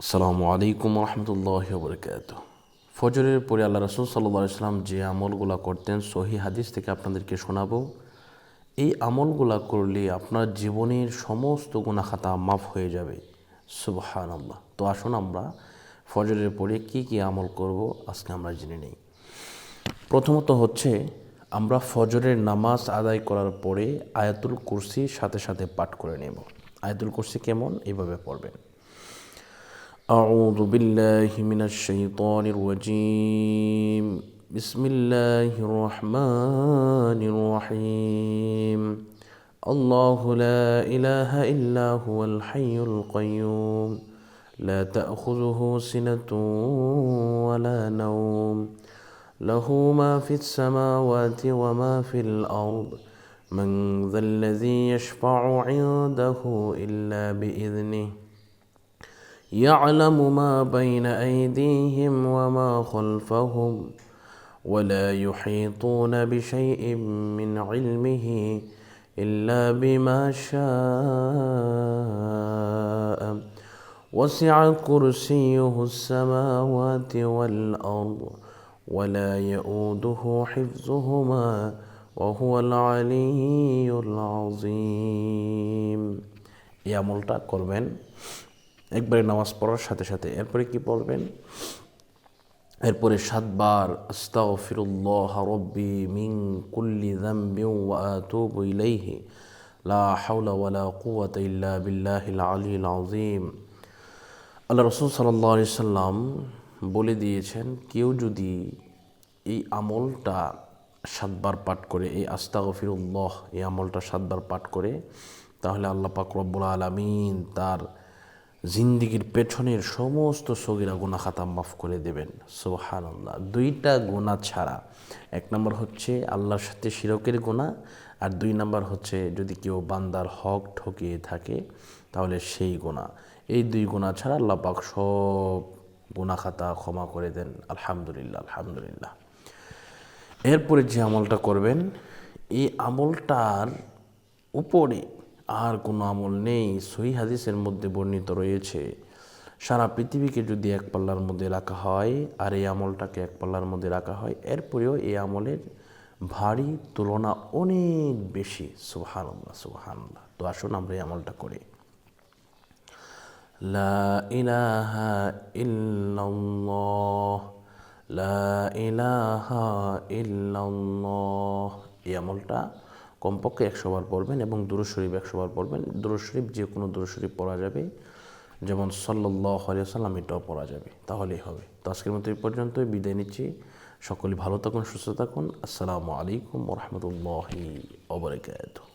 আসসালামু আলাইকুম রহমতুল্লাহি ওয়া বারাকাতুহু। ফজরের পরে আল্লাহ রাসূল সাল্লাল্লাহু আলাইহি সাল্লাম যে আমলগুলা করতেন সহিহ হাদিস থেকে আপনাদেরকে শোনাবো। এই আমলগুলা করলে আপনার জীবনের সমস্ত গুনাহ খাতা মাফ হয়ে যাবে। সুবহানাল্লাহ। তো আসুন আমরা ফজরের পরে কি কি আমল করব আজকে আমরা জেনে নেই। প্রথমত হচ্ছে আমরা ফজরের নামাজ আদায় করার পরে আয়াতুল কুরসির সাথে সাথে পাঠ করে নেব। আয়াতুল কুরসি কেমন? এইভাবে পড়বেন: أعوذ بالله من الشيطان الرجيم بسم الله الرحمن الرحيم الله لا إله إلا هو الحي القيوم لا تأخذه سنة ولا نوم له ما في السماوات وما في الأرض من ذا الذي يشفع عنده إلا بإذنه يعلم ما بين أيديهم وما خلفهم ولا يحيطون بشيء من علمه إلا بما شاء وسع كرسيه السماوات والأرض ولا يؤوده حفظهما وهو العلي العظيم। এই আমলটা করবেন একবারে নামাজ পড়ার সাথে সাথে। এরপরে কি পড়বেন? এরপরে 7 বার আস্তাগফিরুল্লাহ রাব্বি মিন কুল্লি যামবিন ওয়া আতুবু ইলাইহি লা হাওলা ওয়ালা কুওয়াতা ইল্লা বিল্লাহিল আলিয়্যিল আযীম। আল্লাহ রাসূল সাল্লাল্লাহু আলাইহি সাল্লাম বলে দিয়েছেন, কেউ যদি এই আমলটা 7 বার পাঠ করে, এই আস্তাগফিরুল্লাহ এই আমলটা 7 বার পাঠ করে, তাহলে আল্লাহ পাক রব্বুল আলামিন তার জিন্দিগির পেছনের সমস্ত সগীরা গুনাহ খাতা মাফ করে দেবেন। সুবহানাল্লাহ। 2টা গুনাহ ছাড়া, 1 নম্বর হচ্ছে আল্লাহর সাথে শিরকের গুনাহ, আর 2 নম্বর হচ্ছে যদি কেউ বান্দার হক ঠকিয়ে থাকে তাহলে সেই গুনাহ। এই 2 গুনাহ ছাড়া আল্লাহ পাক সব গুনাহ খাতা ক্ষমা করে দেন। আলহামদুলিল্লাহ, আলহামদুলিল্লাহ। এরপরে যে আমলটা করবেন, এই আমলটার উপরে আর কোনো আমল নেই। সহিহ হাদিসের মধ্যে বর্ণিত রয়েছে, সারা পৃথিবীকে যদি এক পাল্লার মধ্যে রাখা হয় আর এই আমলটাকে এক পাল্লার মধ্যে রাখা হয়, এরপরেও এই আমলের ভারী তুলনা অনেক বেশি। সুবহানাল্লাহ, সুবহানাল্লাহ। তো আসুন আমরা এই আমলটা করি। লা ইলাহা ইল্লাল্লাহ, লা ইলাহা ইল্লাল্লাহ। এই আমলটা কমপক্ষে 100 বার পড়বেন এবং দুরূদ শরীফ 100 বার পড়বেন। দুরূদ শরীফ যে কোনো দুরূদ শরীফ পড়া যাবে, যেমন সাল্লাল্লাহু আলাইহি ওয়াসাল্লাম, এটাও পড়া যাবে, তাহলেই হবে। তো আজকের মতো এই পর্যন্তই, বিদায় নিচ্ছি। সকলে ভালো থাকুন, সুস্থ থাকুন। আসসালামু আলাইকুম ওয়া রাহমাতুল্লাহি ওয়া বারাকাতুহু।